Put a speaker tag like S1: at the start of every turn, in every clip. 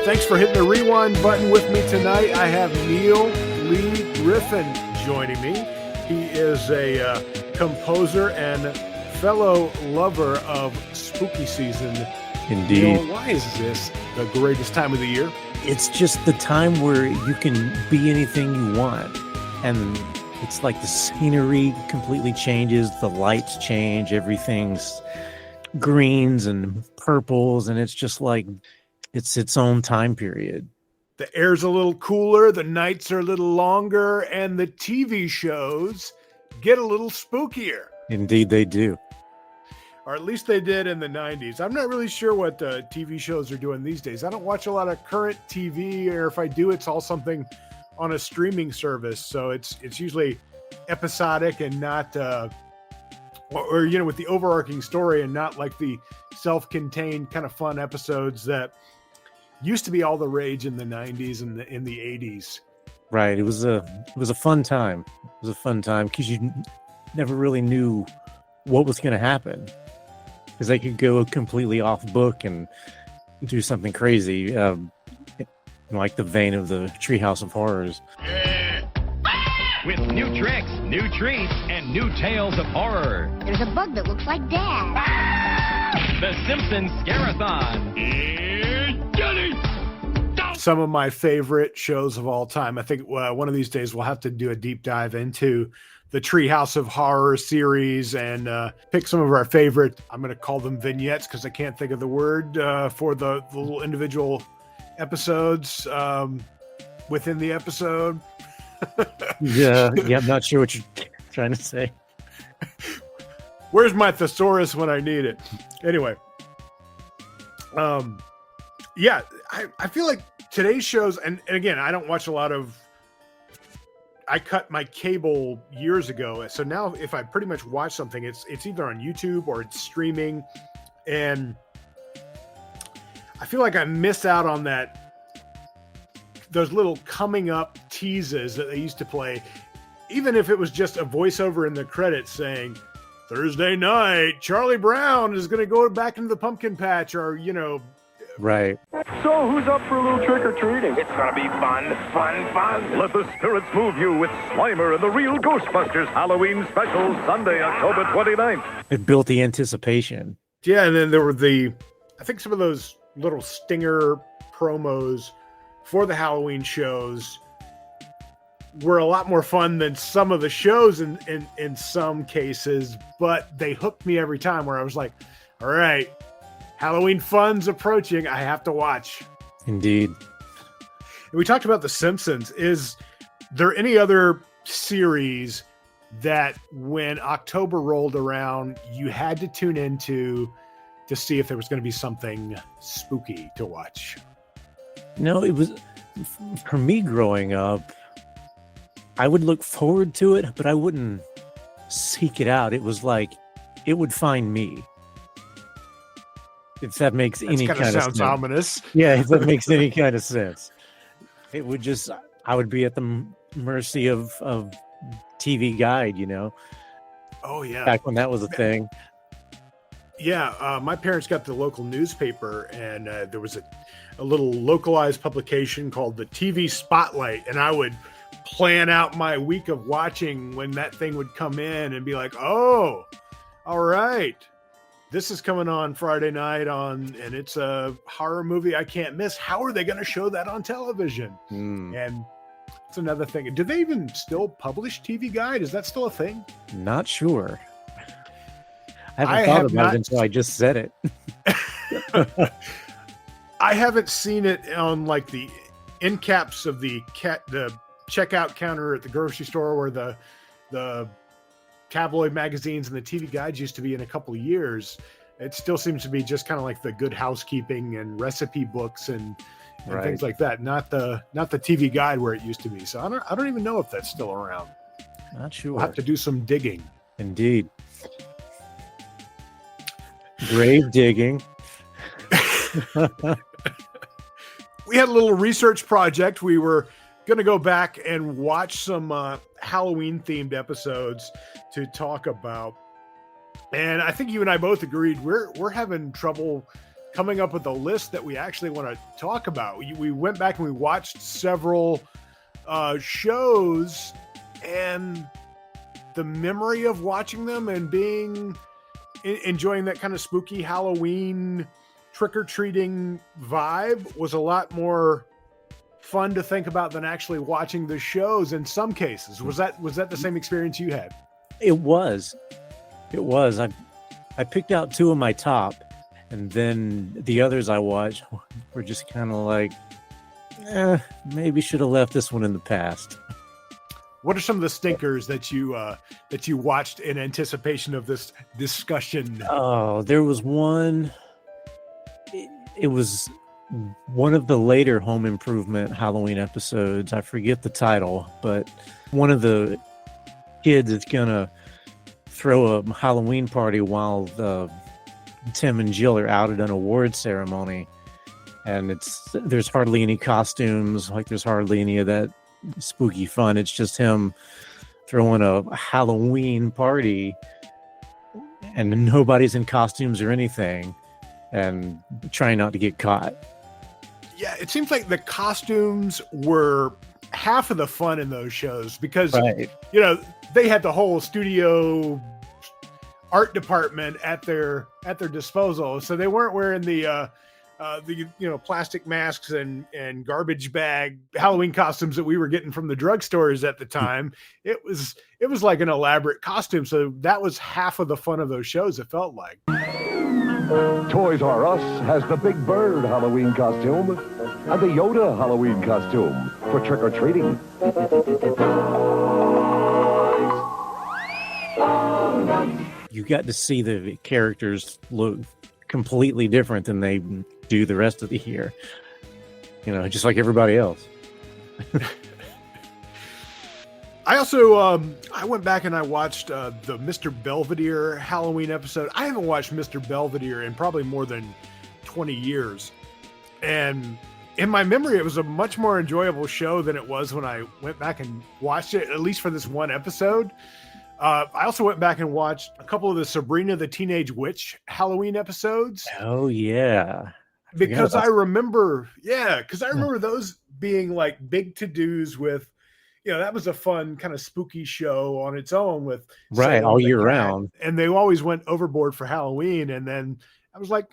S1: Thanks for hitting the rewind button with me tonight. I have Neil Lee Griffin joining me. He is a composer and fellow lover of spooky season.
S2: Indeed.
S1: Neil, why is this the greatest time of the year?
S2: It's just the time where you can be anything you want. And it's like the scenery completely changes, the lights change, everything's greens and purples, and it's just like it's its own time period.
S1: The air's a little cooler, the nights are a little longer, and the TV shows get a little spookier.
S2: Indeed, they do.
S1: Or at least they did in the 90s. I'm not really sure what the TV shows are doing these days. I don't watch a lot of current TV, or if I do, it's all something on a streaming service. So it's usually episodic and not, or with the overarching story and not like the self-contained kind of fun episodes that used to be all the rage in the 90s and in the 80s.
S2: Right. It was a fun time. It was a fun time because you never really knew what was going to happen. Because they could go completely off book and do something crazy, like the vein of the Treehouse of Horrors.
S3: With new tricks, new treats, and new tales of horror.
S4: There's a bug that looks like Dad.
S3: The Simpsons Scare-a-thon. It's Johnny!
S1: Some of my favorite shows of all time. I think one of these days we'll have to do a deep dive into the Treehouse of Horror series and pick some of our favorite, I'm going to call them vignettes because I can't think of the word for the little individual episodes within the episode.
S2: Yeah, I'm not sure what you're trying to say.
S1: Where's my thesaurus when I need it? Anyway. Yeah, I feel like today's shows, and again, I don't watch a lot of, I cut my cable years ago. So now if I pretty much watch something, it's either on YouTube or it's streaming. And I feel like I miss out on those little coming up teases that they used to play. Even if it was just a voiceover in the credits saying, Thursday night, Charlie Brown is going to go back into the pumpkin patch, or,
S2: Right.
S5: So, who's up for a little trick-or-treating?
S6: It's gonna be fun.
S5: Let the spirits move you with Slimer and the Real Ghostbusters Halloween Special, Sunday, October 29th.
S2: It built the anticipation.
S1: Yeah, and then there were I think some of those little stinger promos for the Halloween shows were a lot more fun than some of the shows in some cases, but they hooked me every time where I was like, all right, Halloween fun's approaching. I have to watch.
S2: Indeed.
S1: And we talked about The Simpsons. Is there any other series that when October rolled around, you had to tune into to see if there was going to be something spooky to watch?
S2: No, it was, for me growing up, I would look forward to it, but I wouldn't seek it out. It was like, it would find me. If that makes any kind of sense.
S1: Sounds ominous.
S2: Yeah, if that makes any kind of sense. It would just, I would be at the mercy of TV Guide,
S1: Oh, yeah.
S2: Back when that was a thing.
S1: Yeah, my parents got the local newspaper, and there was a little localized publication called the TV Spotlight, and I would plan out my week of watching when that thing would come in and be like, oh, all right. This is coming on Friday night and it's a horror movie I can't miss. How are they going to show that on television? And it's another thing. Do they even still publish TV Guide? Is that still a thing?
S2: Not sure. I haven't thought about it until I just said it.
S1: I haven't seen it on like the end caps of the checkout counter at the grocery store where the tabloid magazines and the TV Guides used to be in a couple of years. It still seems to be just kind of like the Good Housekeeping and recipe books and
S2: Right.
S1: things like that. Not the TV Guide where it used to be. So I don't even know if that's still around.
S2: Not sure.
S1: We'll have to do some digging.
S2: Indeed. Grave digging.
S1: We had a little research project. We were going to go back and watch some Halloween themed episodes to talk about. And I think you and I both agreed we're having trouble coming up with a list that we actually want to talk about. We went back and we watched several shows, and the memory of watching them and enjoying that kind of spooky Halloween trick-or-treating vibe was a lot more fun to think about than actually watching the shows in some cases. Was that the same experience you had?
S2: It was. I picked out two of my top, and then the others I watched were just kind of like, maybe should have left this one in the past.
S1: What are some of the stinkers that you watched in anticipation of this discussion?
S2: Oh, there was one. It was one of the later Home Improvement Halloween episodes. I forget the title, but one of the kids is gonna throw a Halloween party while Tim and Jill are out at an award ceremony, and there's hardly any costumes, like there's hardly any of that spooky fun. It's just him throwing a Halloween party, and nobody's in costumes or anything, and trying not to get caught.
S1: Yeah, it seems like the costumes were half of the fun in those shows because,
S2: right,
S1: they had the whole studio art department at their disposal, so they weren't wearing the plastic masks and garbage bag Halloween costumes that we were getting from the drugstores at the time. It was like an elaborate costume, so that was half of the fun of those shows, it felt like.
S5: Toys R Us has the Big Bird Halloween costume and the Yoda Halloween costume for trick-or-treating.
S2: You got to see the characters look completely different than they do the rest of the year. Just like everybody else.
S1: I also I went back and I watched the Mr. Belvedere Halloween episode. I haven't watched Mr. Belvedere in probably more than 20 years. And in my memory, it was a much more enjoyable show than it was when I went back and watched it, at least for this one episode. I also went back and watched a couple of the Sabrina the Teenage Witch Halloween episodes.
S2: Oh, yeah.
S1: Because I remember those being like big to-dos with, that was a fun kind of spooky show on its own with
S2: right all year round.
S1: And they always went overboard for Halloween. And then I was like,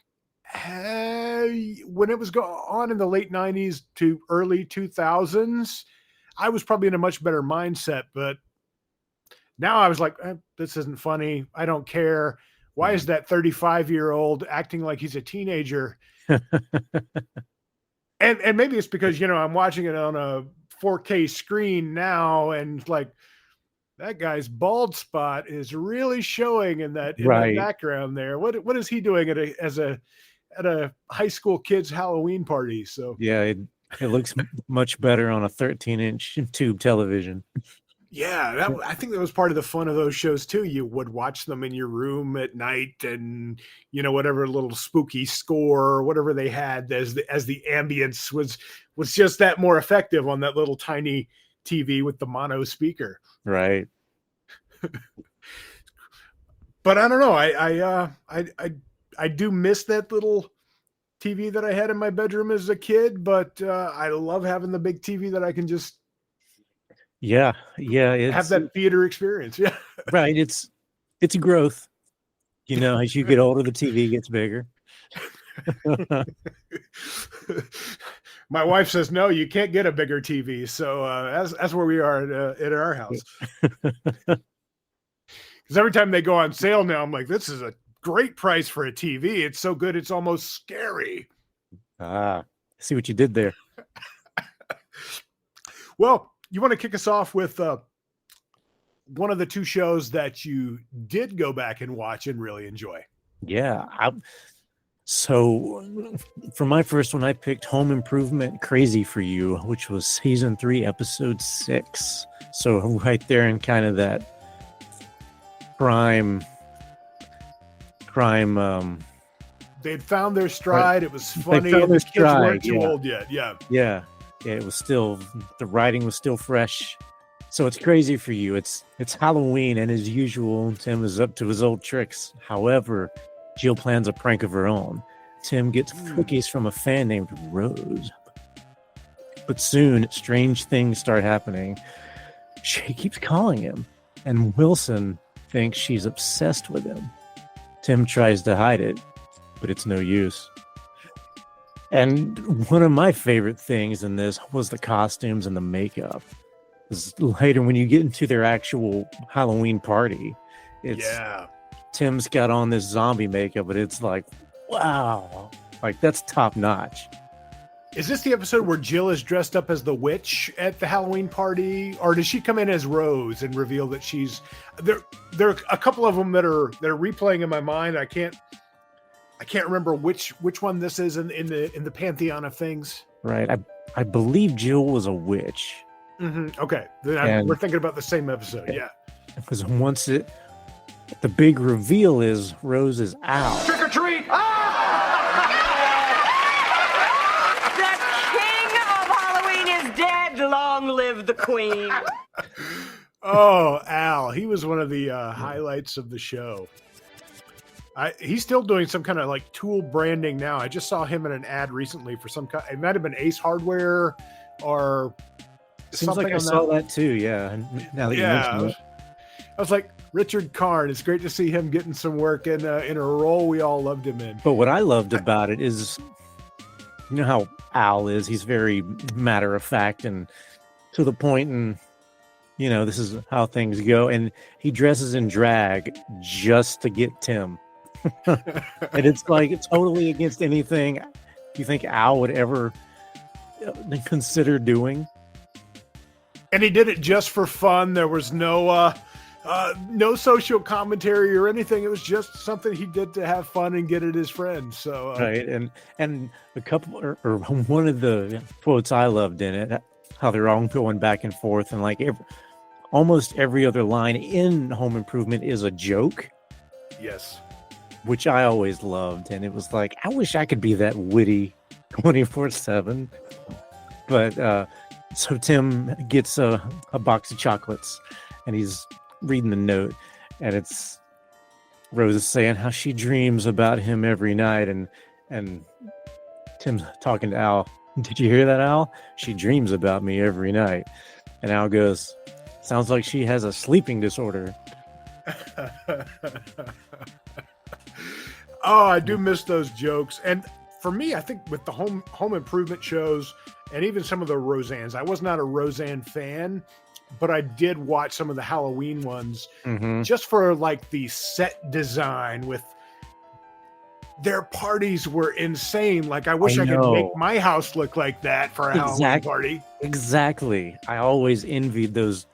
S1: hey, when it was on in the late 90s to early 2000s, I was probably in a much better mindset, but now I was like, this isn't funny. I don't care. Why is that 35-year-old acting like he's a teenager? and maybe it's because, I'm watching it on a 4K screen now, and like that guy's bald spot is really showing in that background there. What is he doing at a high school kid's Halloween party? So
S2: yeah, it looks much better on a 13-inch tube television.
S1: Yeah, I think that was part of the fun of those shows too. You would watch them in your room at night, and whatever little spooky score or whatever they had as the ambience was just that more effective on that little tiny TV with the mono speaker.
S2: Right.
S1: But I don't know. I do miss that little TV that I had in my bedroom as a kid, but I love having the big TV that I can just
S2: have
S1: that theater experience. Yeah.
S2: Right. It's a growth. As you get older, the TV gets bigger.
S1: My wife says, no, you can't get a bigger TV. So that's where we are at our house. Because every time they go on sale now, I'm like, this is a great price for a TV. It's so good, it's almost scary.
S2: Ah, see what you did there.
S1: Well, you want to kick us off with one of the two shows that you did go back and watch and really enjoy?
S2: Yeah. So for my first one, I picked Home Improvement Crazy for You, which was season 3, episode 6. So right there in kind of that crime.
S1: They'd found their stride. It was funny.
S2: And the kids
S1: weren't too old yet.
S2: Yeah. It was still, the writing was still fresh. So it's Crazy for You. It's Halloween, and as usual, Tim is up to his old tricks. However, Jill plans a prank of her own. Tim gets cookies from a fan named Rose. But soon, strange things start happening. She keeps calling him, and Wilson thinks she's obsessed with him. Tim tries to hide it, but it's no use. And one of my favorite things in this was the costumes and the makeup. 'Cause later, when you get into their actual Halloween party, Tim's got on this zombie makeup, but it's like, wow, like that's top notch.
S1: Is this the episode where Jill is dressed up as the witch at the Halloween party, or does she come in as Rose and reveal that she's there? There are a couple of them that are replaying in my mind. I can't remember which one this is in the pantheon of things.
S2: Right. I believe Jill was a witch.
S1: Mm-hmm. Okay, then we're thinking about the same episode. Yeah,
S2: because the big reveal is Rose is Al.
S3: Trick or treat!
S6: Long live the queen.
S1: Oh, Al. He was one of the highlights of the show. He's still doing some kind of like tool branding now. I just saw him in an ad recently for some kind. It might have been Ace Hardware or
S2: Seems
S1: something.
S2: Like I saw that too. Yeah. Now that you mentioned it.
S1: I was like, Richard Karn. It's great to see him getting some work in a role we all loved him in.
S2: But what I loved about it is, you know how Al is. He's very matter of fact and to the point, and you know, this is how things go. And he dresses in drag just to get Tim. And it's like totally against anything you think Al would ever consider doing.
S1: And he did it just for fun. There was no social commentary or anything. It was just something he did to have fun and get at his friends. So
S2: right, and a couple or one of the quotes I loved in it, how they're all going back and forth, and like almost every other line in Home Improvement is a joke.
S1: Yes,
S2: which I always loved, and it was like, I wish I could be that witty 24/7. But so Tim gets a box of chocolates, and he's reading the note, and it's Rose is saying how she dreams about him every night, and Tim's talking to Al. Did you hear that, Al? She dreams about me every night. And Al goes, sounds like she has a sleeping disorder.
S1: Oh, I do miss those jokes. And for me, I think with the home improvement shows and even some of the Roseannes, I was not a Roseanne fan, but I did watch some of the Halloween ones just for like the set design with their parties were insane. Like I wish I could make my house look like that for a Halloween party.
S2: Exactly. I always envied those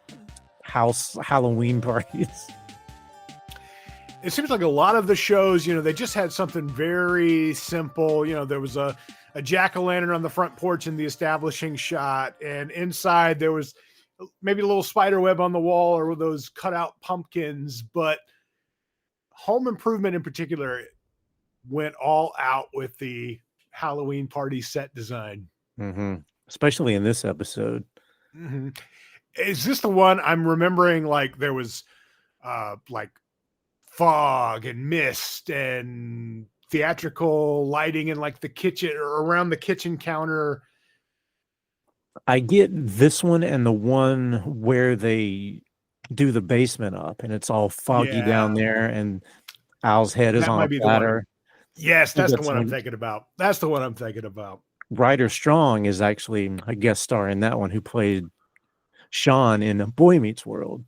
S2: house Halloween parties.
S1: It seems like a lot of the shows, you know, they just had something very simple. You know, there was a jack-o'-lantern on the front porch in the establishing shot, and inside there was maybe a little spider web on the wall or those cutout pumpkins. But Home Improvement in particular went all out with the Halloween party set design.
S2: Especially in this episode.
S1: Is this the one I'm remembering? Like there was like fog and mist and theatrical lighting in like the kitchen or around the kitchen counter.
S2: I get this one and the one where they do the basement up and it's all foggy down there and Al's head is on a platter.
S1: Yes, that's the one I'm thinking about. That's the one I'm thinking about.
S2: Ryder Strong is actually a guest star in that one, who played Sean in Boy Meets World.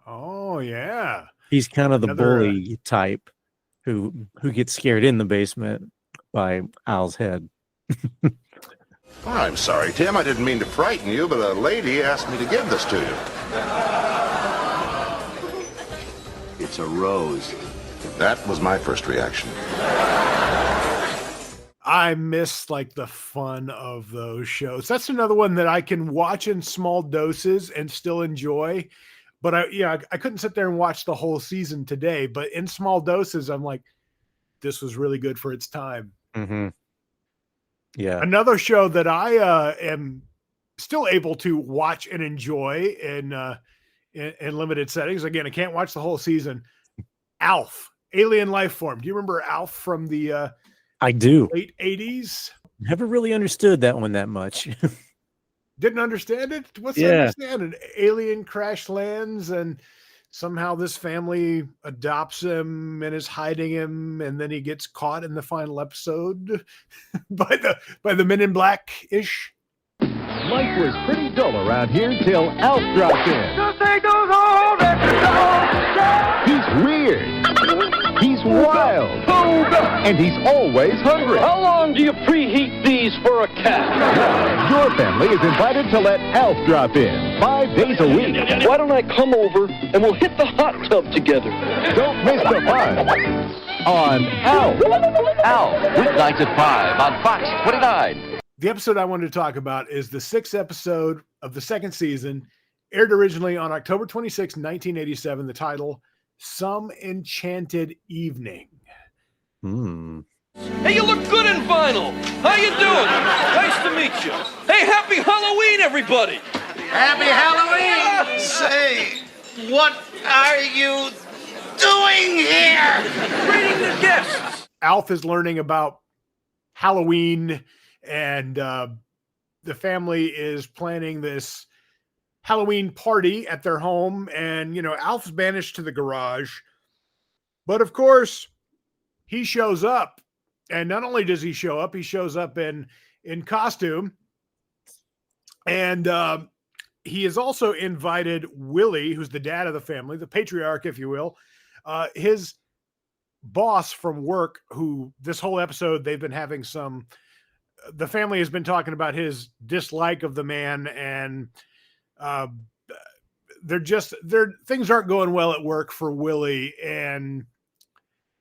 S1: Oh, yeah.
S2: He's kind of the bully type who gets scared in the basement by Al's head.
S7: I'm sorry, Tim. I didn't mean to frighten you, but a lady asked me to give this to you.
S8: It's a rose.
S7: That was my first reaction.
S1: I miss like the fun of those shows. That's another one that I can watch in small doses and still enjoy. But I couldn't sit there and watch the whole season today. But in small doses, I'm like, this was really good for its time.
S2: Yeah.
S1: Another show that I am still able to watch and enjoy in limited settings. Again, I can't watch the whole season. Alf, Alien Life Form. Do you remember Alf from the
S2: I do.
S1: late 80s.
S2: Never really understood that one that much.
S1: Didn't understand it? What's to understand? An alien crash lands and somehow this family adopts him and is hiding him, and then he gets caught in the final episode by the Men in Black-ish.
S5: Life was pretty dull around here till Alf dropped in. He's weird. He's wild. And he's always hungry.
S9: How long do you preheat these for a cat?
S5: Your family is invited to let Alf drop in 5 days a week.
S9: Why don't I come over and we'll hit the hot tub together?
S5: Don't miss the fun on Alf.
S8: Alf, weeknights at 5 on Fox 29.
S1: The episode I wanted to talk about is the 6th episode of the 2nd season, aired originally on October 26, 1987. The title, Some Enchanted Evening.
S9: Hey, you look good in vinyl. How you doing? Nice to meet you. Hey, happy Halloween, everybody.
S10: Happy Halloween! Say, what are you doing here?
S9: Greeting the guests.
S1: Alf is learning about Halloween, and the family is planning this Halloween party at their home, and Alf's banished to the garage, but of course he shows up, and not only does he show up, he shows up in costume, and he has also invited Willie, who's the dad of the family, the patriarch, if you will, his boss from work, who this whole episode they've been having the family has been talking about his dislike of the man, and things aren't going well at work for Willie. And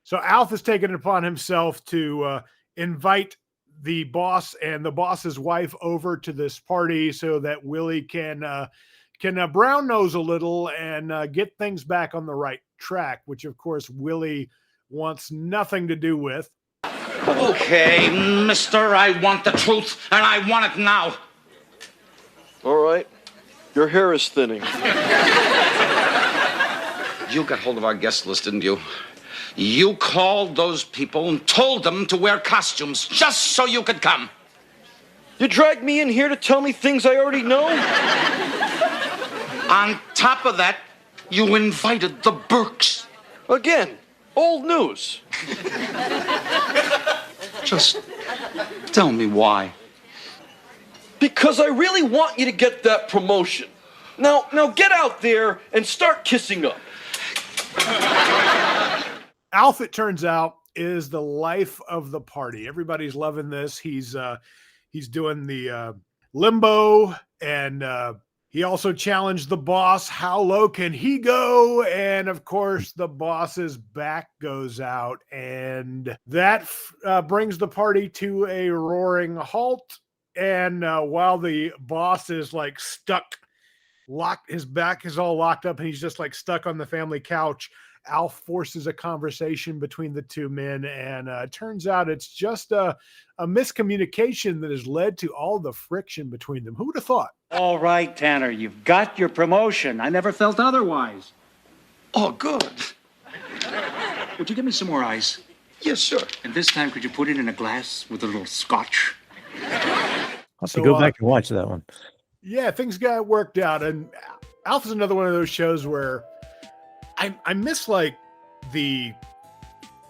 S1: so Alf has taken it upon himself to invite the boss and the boss's wife over to this party so that Willie can brown nose a little and get things back on the right track, which of course Willie wants nothing to do with.
S10: Okay, mister, I want the truth, and I want it now.
S9: All right. Your hair is thinning.
S10: You got hold of our guest list, didn't you? You called those people and told them to wear costumes just so you could come.
S9: You dragged me in here to tell me things I already know?
S10: On top of that, you invited the Burks.
S9: Again, old news.
S10: Just tell me why.
S9: Because I really want you to get that promotion. Now get out there and start kissing up.
S1: Alf, it turns out, is the life of the party. Everybody's loving this. He's doing the limbo, and he also challenged the boss. How low can he go? And of course, the boss's back goes out, and that brings the party to a roaring halt. And while the boss is like stuck, his back is all locked up, and he's just like stuck on the family couch, Alf forces a conversation between the two men, and it turns out it's just a miscommunication that has led to all the friction between them. Who would have thought?
S11: All right, Tanner, you've got your promotion. I never felt otherwise.
S10: Oh, good.
S11: Would you give me some more ice?
S10: Yes, sir.
S11: And this time, could you put it in a glass with a little scotch?
S2: I'll have to go back and watch that one.
S1: Yeah, things got worked out, and Alf is another one of those shows where I miss like the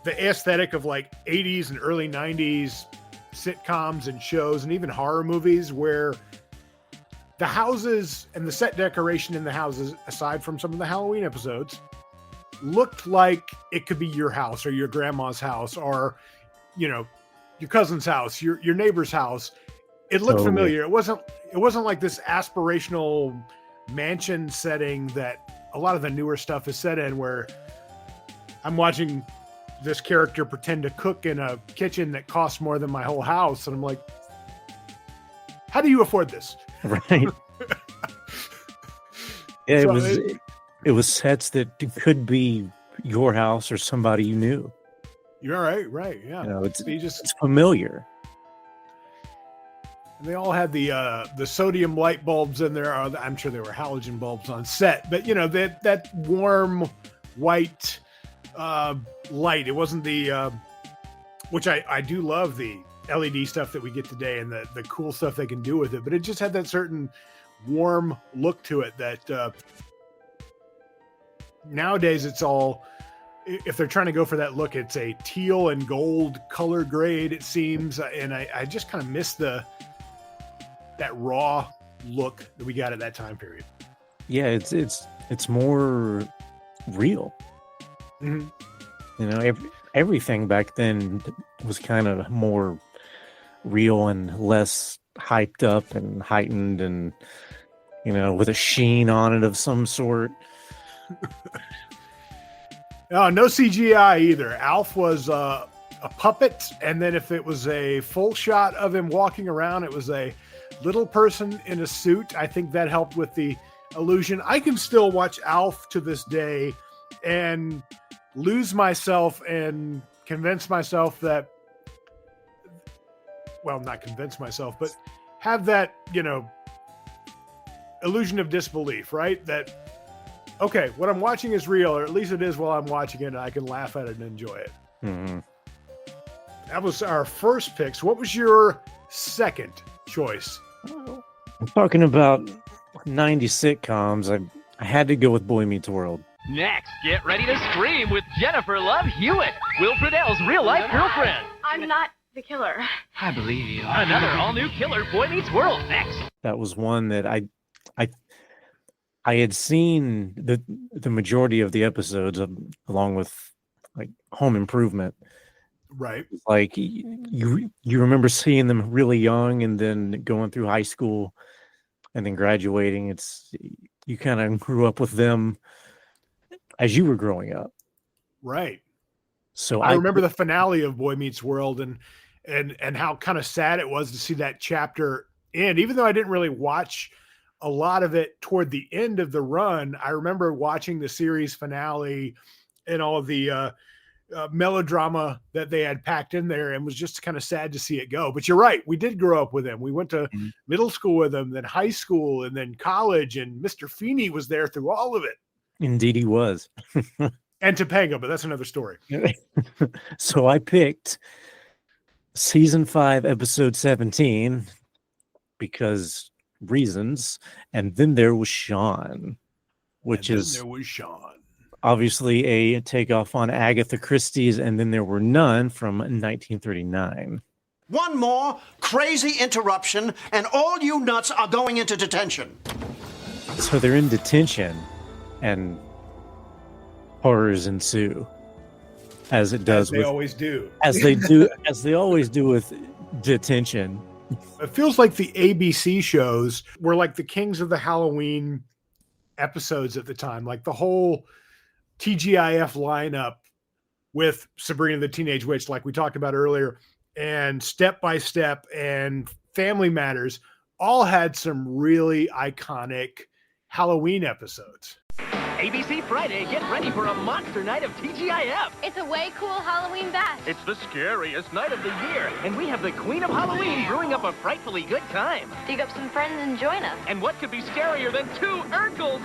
S1: aesthetic of like 80s and early 90s sitcoms and shows and even horror movies, where the houses and the set decoration in the houses, aside from some of the Halloween episodes, looked like it could be your house or your grandma's house or, your cousin's house, your neighbor's house. It looked familiar. It wasn't like this aspirational mansion setting that a lot of the newer stuff is set in, where I'm watching this character pretend to cook in a kitchen that costs more than my whole house. And I'm like, how do you afford this?
S2: Right. Yeah, it was sets that could be your house or somebody you knew.
S1: You're right. Yeah.
S2: It's familiar.
S1: And they all had the sodium light bulbs in there. I'm sure there were halogen bulbs on set, but that warm white light. It wasn't the which I do love the LED stuff that we get today and the cool stuff they can do with it, but it just had that certain warm look to it that nowadays it's all, if they're trying to go for that look, it's a teal and gold color grade, it seems, and I just kind of miss that raw look that we got at that time period.
S2: Yeah, it's more real.
S1: Mm-hmm.
S2: You know, everything back then was kind of more real and less hyped up and heightened and, you know, with a sheen on it of some sort.
S1: Oh, no CGI either. Alf was a puppet, and then if it was a full shot of him walking around, it was a little person in a suit. I think that helped with the illusion. I can still watch Alf to this day and lose myself and convince myself that, well, not convince myself, but have that, you know, illusion of disbelief, right? That, okay, what I'm watching is real, or at least it is while I'm watching it, and I can laugh at it and enjoy it.
S2: Mm-hmm.
S1: That was our first picks. What was your second choice?
S2: I'm talking about 90s sitcoms. I had to go with Boy Meets World.
S3: Next, get ready to scream with Jennifer Love Hewitt, Will Friedle's real-life girlfriend.
S12: I'm not the killer.
S3: I believe you. Another all-new killer, Boy Meets World, next.
S2: That was one that I had seen the majority of the episodes along with like Home Improvement.
S1: Right.
S2: Like you remember seeing them really young and then going through high school and then graduating. You kind of grew up with them as you were growing up.
S1: Right.
S2: So
S1: I remember the finale of Boy Meets World and how kind of sad it was to see that chapter end. Even though I didn't really watch a lot of it toward the end of the run, I remember watching the series finale and all of the melodrama that they had packed in there, and was just kind of sad to see it go. But you're right, we did grow up with him. We went to middle school with him, then high school, and then college, and Mr. Feeney was there through all of it.
S2: Indeed he was.
S1: And Topanga, but that's another story.
S2: So I picked season 5, episode 17 because reasons, and then there was Sean, which is
S1: there was Sean.
S2: Obviously a takeoff on Agatha Christie's And Then There Were None from 1939.
S13: One more crazy interruption, and all you nuts are going into detention.
S2: So they're in detention, and horrors ensue, as it does.
S1: As they always do.
S2: As they always do with detention.
S1: It feels like the ABC shows were like the kings of the Halloween episodes at the time. Like the whole TGIF lineup with Sabrina the Teenage Witch, like we talked about earlier, and Step by Step and Family Matters all had some really iconic Halloween episodes.
S3: ABC Friday, get ready for a monster night of TGIF.
S12: It's a way cool Halloween bash.
S3: It's the scariest night of the year, and we have the Queen of Halloween brewing up a frightfully good time.
S12: Dig up some friends and join us.
S3: And what could be scarier than 2 Urkels?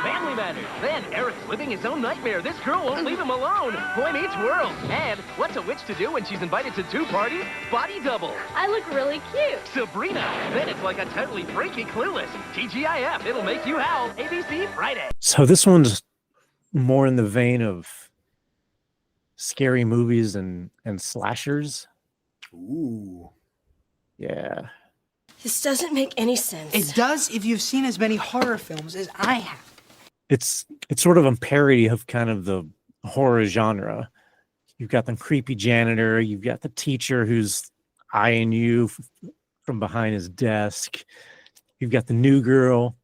S3: Family Matters. Then Eric's living his own nightmare. This girl won't leave him alone. Boy Meets World. And what's a witch to do when she's invited to 2 parties? Body double.
S12: I look really cute.
S3: Sabrina. Then it's like a totally freaky Clueless. TGIF. It'll make you howl. ABC Friday.
S2: So this one's more in the vein of scary movies and slashers.
S1: Ooh.
S2: Yeah.
S14: This doesn't make any sense.
S15: It does if you've seen as many horror films as I have.
S2: It's sort of a parody of kind of the horror genre. You've got the creepy janitor, you've got the teacher who's eyeing you from behind his desk. You've got the new girl.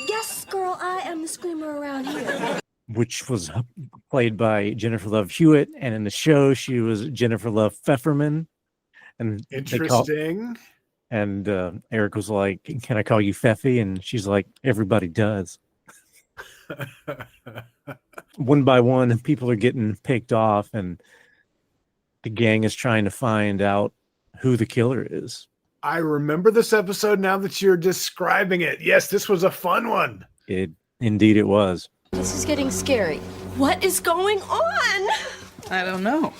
S14: Yes, girl, I am the screamer around here.
S2: Which was played by Jennifer Love Hewitt, and in the show she was Jennifer Love Pfefferman. And
S1: interesting.
S2: Eric was like, "Can I call you Pfeffy?" And she's like, "Everybody does." One by one, people are getting picked off, and the gang is trying to find out who the killer is.
S1: I remember this episode now that you're describing it. Yes, this was a fun one.
S2: Indeed it was.
S14: This is getting scary. What is going on?
S15: I don't know,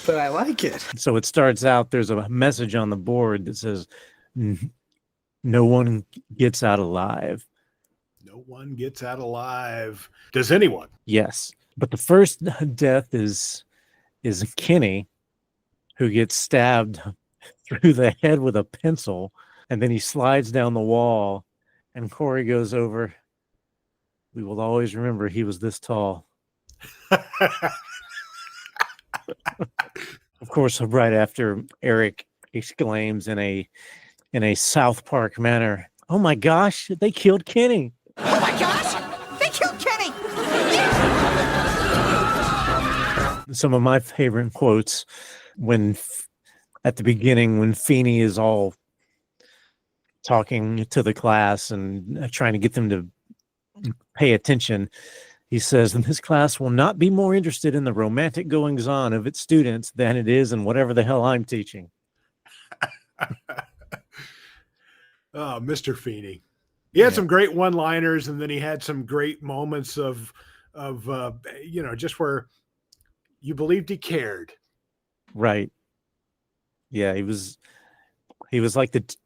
S15: but I like it.
S2: So it starts out, there's a message on the board that says, no one gets out alive.
S1: No one gets out alive. Does anyone?
S2: Yes. But the first death is Kenny, who gets stabbed through the head with a pencil, and then he slides down the wall, and Corey goes over. We will always remember he was this tall. Of course, right after Eric exclaims in a South Park manner, "Oh my gosh, they killed Kenny."
S15: Oh my gosh! They killed Kenny!
S2: Some of my favorite quotes at the beginning when Feeney is all talking to the class and trying to get them to pay attention. He says, "This class will not be more interested in the romantic goings-on of its students than it is in whatever the hell I'm teaching."
S1: Oh, Mr. Feeney. He had some great one-liners, and then he had some great moments of just where you believed he cared.
S2: Right. Yeah, he was like the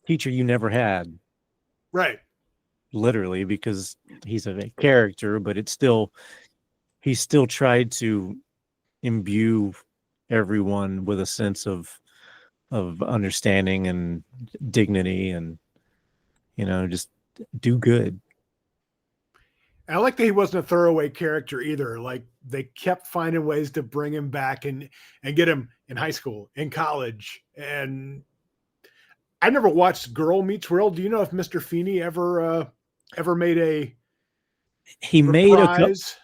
S2: teacher you never had.
S1: Right.
S2: Literally, because he's a character, but he still tried to imbue everyone with a sense of understanding and dignity, and just do good.
S1: I like that he wasn't a throwaway character either. Like, they kept finding ways to bring him back and get him in high school, in college. And I never watched Girl Meets World. Do you know if Mr. Feeney ever made a
S2: he
S1: reprise?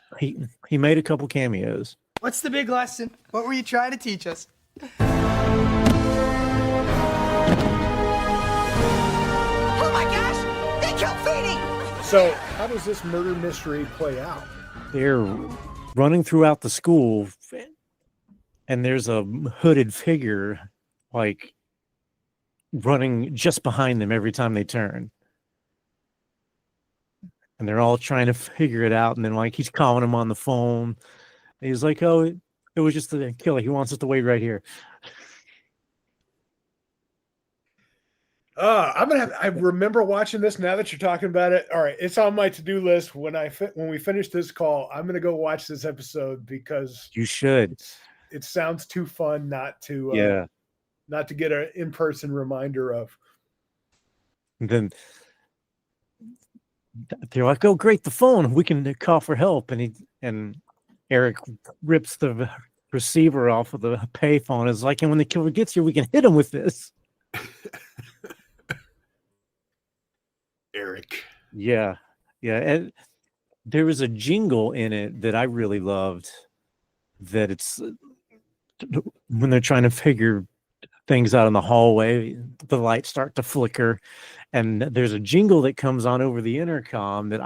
S2: made a couple cameos.
S15: What's the big lesson? What were you trying to teach us? Oh my gosh! They killed Feeney!
S1: So how does this murder mystery play out?
S2: They're running throughout the school, and there's a hooded figure like running just behind them every time they turn. And they're all trying to figure it out. And then like he's calling them on the phone. And he's like, "Oh, it was just the killer. He wants us to wait right here."
S1: I remember watching this now that you're talking about it. All right, it's on my to-do list. When we finish this call, I'm gonna go watch this episode because
S2: you should.
S1: It sounds too fun not to get an in-person reminder of.
S2: And then they're like, "Oh, great, the phone. We can call for help." And Eric rips the receiver off of the payphone. It's like, "And when the killer gets here, we can hit him with this."
S1: Eric.
S2: Yeah. And there was a jingle in it that I really loved. That it's when they're trying to figure things out in the hallway, the lights start to flicker, and there's a jingle that comes on over the intercom that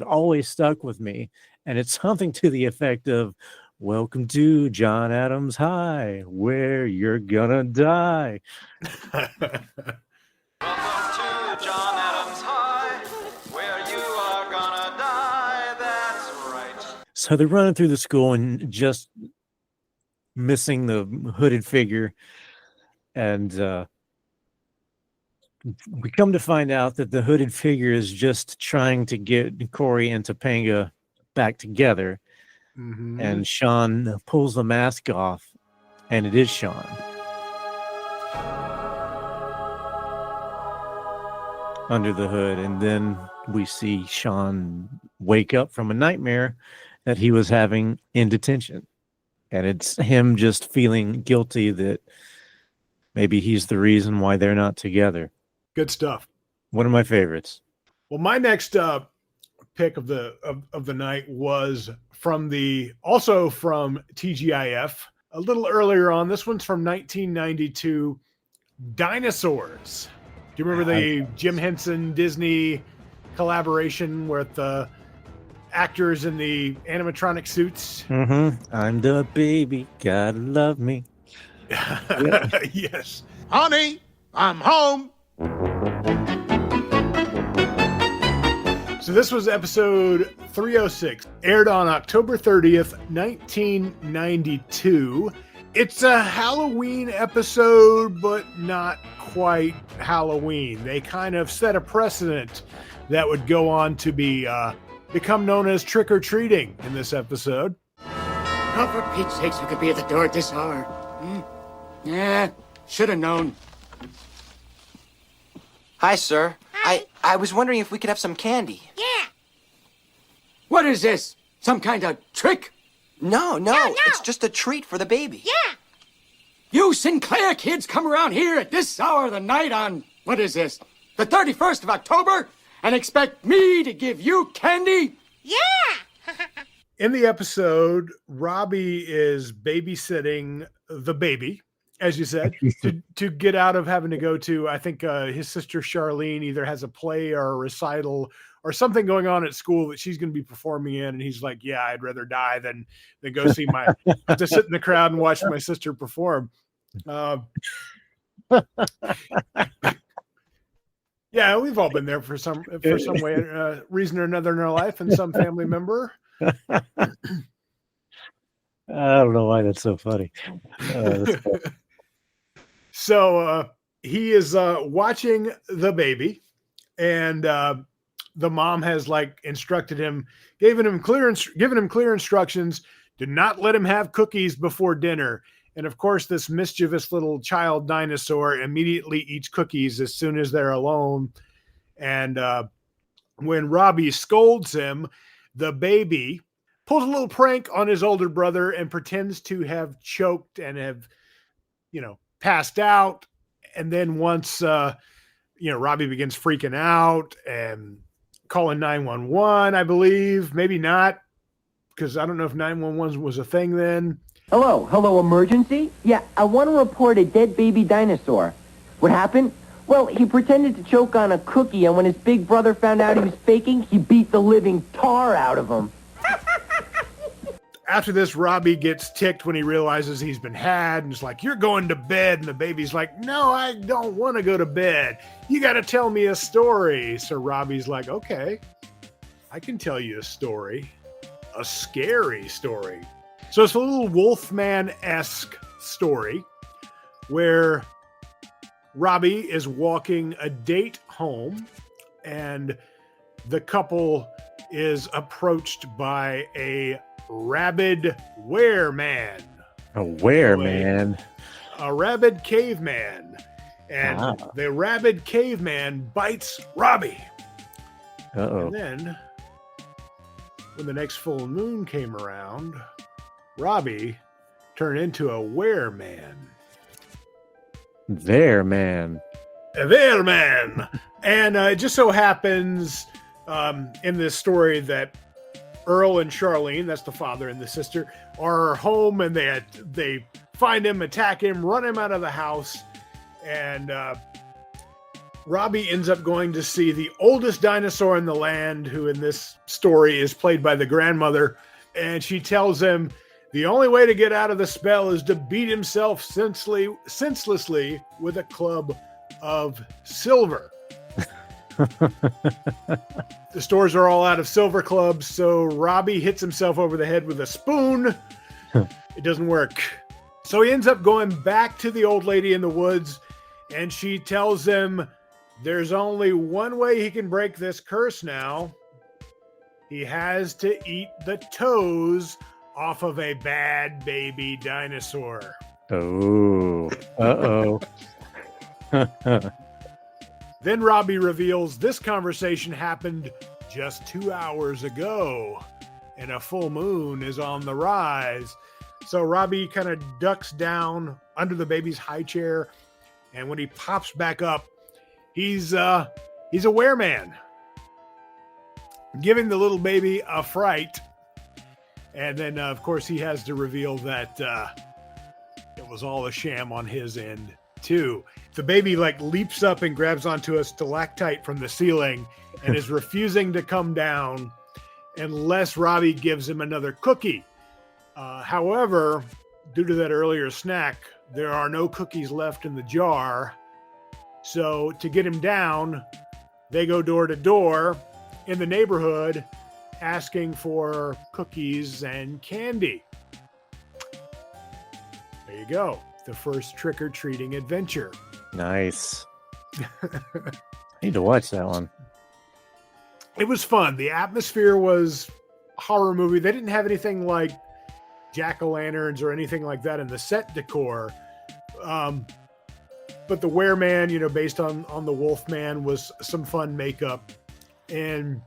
S2: always stuck with me, and it's something to the effect of, "Welcome to John Adams High, where you're gonna die."
S16: Welcome to John Adams High, where you are gonna die. That's right.
S2: So they're running through the school and just missing the hooded figure, and we come to find out that the hooded figure is just trying to get Corey and Topanga back together.
S1: Mm-hmm.
S2: And Sean pulls the mask off, and it is Sean. Under the hood, and then we see Sean wake up from a nightmare that he was having in detention. And it's him just feeling guilty that maybe he's the reason why they're not together.
S1: Good stuff.
S2: One of my favorites.
S1: Well, my next pick of the night was from TGIF a little earlier on. This one's from 1992, Dinosaurs. Do you remember the Jim Henson Disney collaboration with the actors in the animatronic suits?
S2: Mm-hmm. I'm the baby, gotta love me.
S1: Yes.
S7: Honey, I'm home.
S1: So this was episode 306, aired on October 30th, 1992. It's a Halloween episode, but not quite Halloween. They kind of set a precedent that would go on to become known as trick-or-treating in this episode.
S17: Oh, for Pete's sakes, who could be at the door at this hour? Yeah, should have known.
S6: Hi, sir. I was wondering if we could have some candy.
S17: Yeah. What is this? Some kind of trick?
S6: No. It's just a treat for the baby.
S17: Yeah. You Sinclair kids come around here at this hour of the night on, what is this, the 31st of October, and expect me to give you candy?
S12: Yeah.
S1: In the episode, Robbie is babysitting the baby, as you said, to get out of having to go to, I think his sister Charlene either has a play or a recital or something going on at school that she's going to be performing in. And he's like, yeah, I'd rather die than go see to sit in the crowd and watch my sister perform. Yeah, we've all been there for some way, reason or another in our life, and some family member.
S2: I don't know why that's so funny.
S1: So he is watching the baby, and the mom has instructed him, given him clear instructions to not let him have cookies before dinner. And of course, this mischievous little child dinosaur immediately eats cookies as soon as they're alone. And when Robbie scolds him, the baby pulls a little prank on his older brother and pretends to have choked and have, passed out. And then once, Robbie begins freaking out and calling 911, I believe, maybe not, because I don't know if 911 was a thing then.
S18: Hello, emergency? Yeah, I want to report a dead baby dinosaur. What happened? Well, he pretended to choke on a cookie, and when his big brother found out he was faking, he beat the living tar out of him.
S1: After this, Robbie gets ticked when he realizes he's been had, and is like, you're going to bed. And the baby's like, no, I don't want to go to bed. You got to tell me a story. So Robbie's like, okay, I can tell you a story, a scary story. So it's a little Wolfman-esque story where Robbie is walking a date home, and the couple is approached by a rabid wereman.
S2: A wereman?
S1: A rabid caveman. And the rabid caveman bites Robbie.
S2: Uh-oh.
S1: And then, when the next full moon came around, Robbie turned into a wereman.
S2: Wereman.
S1: And it just so happens in this story that Earl and Charlene, that's the father and the sister, are home, and they find him, attack him, run him out of the house, and Robbie ends up going to see the oldest dinosaur in the land, who in this story is played by the grandmother, and she tells him the only way to get out of the spell is to beat himself senselessly with a club of silver. The stores are all out of silver clubs, so Robbie hits himself over the head with a spoon. It doesn't work. So he ends up going back to the old lady in the woods, and she tells him there's only one way he can break this curse now. He has to eat the toes off of a bad baby dinosaur.
S2: Oh. Uh-oh.
S1: Then Robbie reveals this conversation happened just 2 hours ago, and a full moon is on the rise. So Robbie kind of ducks down under the baby's high chair, and when he pops back up, he's a wereman, giving the little baby a fright. And then, of course, he has to reveal that it was all a sham on his end, too. The baby leaps up and grabs onto a stalactite from the ceiling and is refusing to come down unless Robbie gives him another cookie. However, due to that earlier snack, there are no cookies left in the jar. So to get him down, they go door to door, in the neighborhood asking for cookies and candy. There you go. The first trick-or-treating adventure.
S2: Nice. I need to watch that one.
S1: It was fun. The atmosphere was horror movie. They didn't have anything like jack-o'-lanterns or anything like that in the set decor. But the Wereman, based on the Wolfman, was some fun makeup. And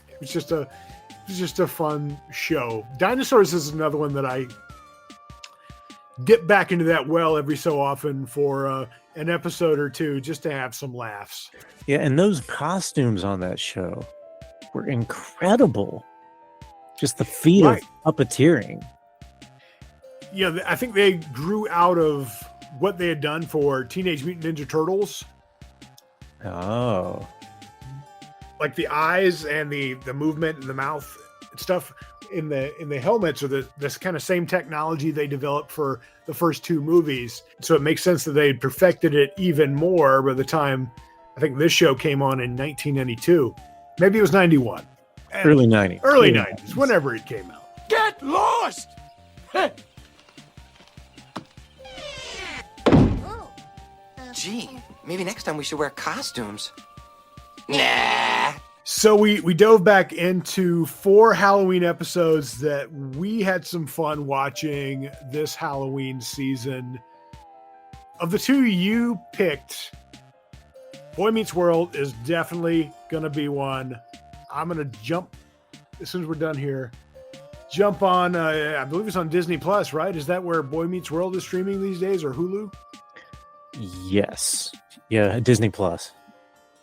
S1: it was just a fun show. Dinosaurs is another one that I dip back into that well every so often for an episode or two just to have some laughs.
S2: Yeah, and those costumes on that show were incredible. Just the feat of puppeteering.
S1: Yeah, I think they grew out of what they had done for Teenage Mutant Ninja Turtles.
S2: Oh.
S1: Like the eyes and the movement and the mouth and stuff in the helmets are this kind of same technology they developed for the first two movies. So it makes sense that they had perfected it even more by the time I think this show came on in 1992. Maybe it was 91.
S2: Early 90s.
S1: Early 90s, whenever it came out.
S17: Get lost!
S6: Gee, maybe next time we should wear costumes. Nah.
S1: So we dove back into 4 Halloween episodes that we had some fun watching this Halloween season. Of the 2 you picked, Boy Meets World is definitely going to be one. I'm going to jump, as soon as we're done here, jump on, I believe it's on Disney Plus, right? Is that where Boy Meets World is streaming these days, or Hulu?
S2: Yes. Yeah, Disney Plus.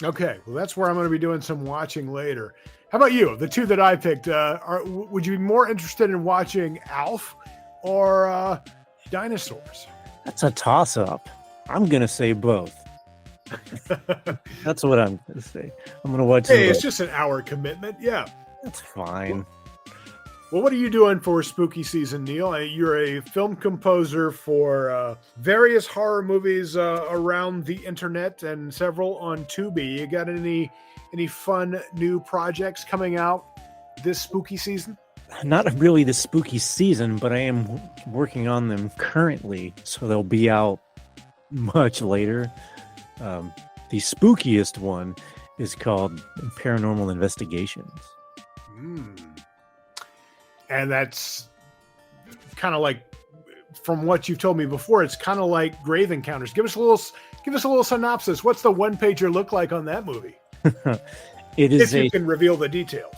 S1: Okay, well, that's where I'm going to be doing some watching later. How about you? The 2 that I picked, would you be more interested in watching Alf or Dinosaurs?
S2: That's a toss-up. I'm going to say both. That's what I'm going to say. I'm going to watch
S1: Hey, it's just an hour commitment. Yeah.
S2: That's fine.
S1: Well, what are you doing for spooky season, Neil? You're a film composer for various horror movies around the internet and several on Tubi. You got any fun new projects coming out this spooky season?
S2: Not really the spooky season, but I am working on them currently, so they'll be out much later. The spookiest one is called Paranormal Investigations.
S1: And that's kind of like, from what you've told me before, it's kind of like Grave Encounters. Give us a little synopsis. What's the one-pager look like on that movie?
S2: It is
S1: if you can reveal the details.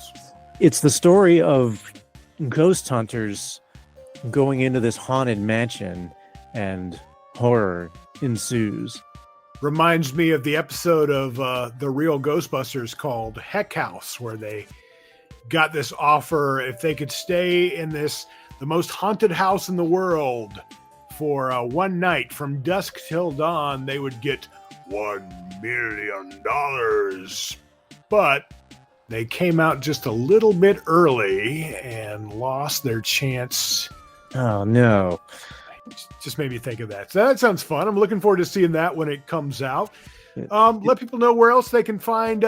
S2: It's the story of ghost hunters going into this haunted mansion, and horror ensues.
S1: Reminds me of the episode of The Real Ghostbusters called Heck House, where they got this offer if they could stay in the most haunted house in the world for one night from dusk till dawn, they would get $1 million. But they came out just a little bit early and lost their chance.
S2: Oh, no.
S1: Just made me think of that. So that sounds fun. I'm looking forward to seeing that when it comes out. Let people know where else they can find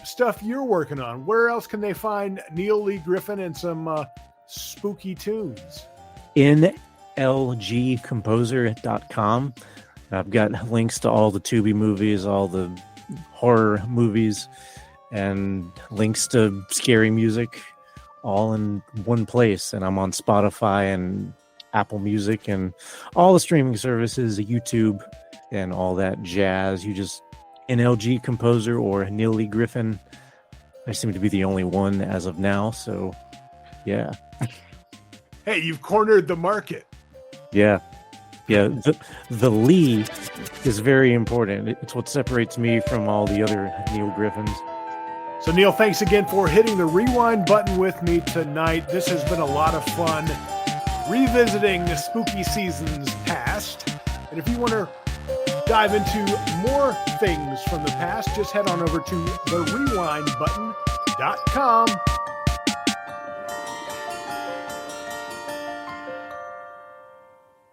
S1: stuff you're working on. Where else can they find Neil Lee Griffin and some spooky tunes?
S2: nlgcomposer.com. I've got links to all the Tubi movies, all the horror movies, and links to scary music all in one place. And I'm on Spotify and Apple Music and all the streaming services, YouTube, and all that jazz. You just NLG Composer or Neil Lee Griffin. I seem to be the only one as of now, so yeah.
S1: Hey, you've cornered the market.
S2: Yeah. The Lee is very important. It's what separates me from all the other Neil Griffins.
S1: So Neil, thanks again for hitting the rewind button with me tonight. This has been a lot of fun revisiting the spooky seasons past. And if you want to dive into more things from the past, just head on over to therewindbutton.com.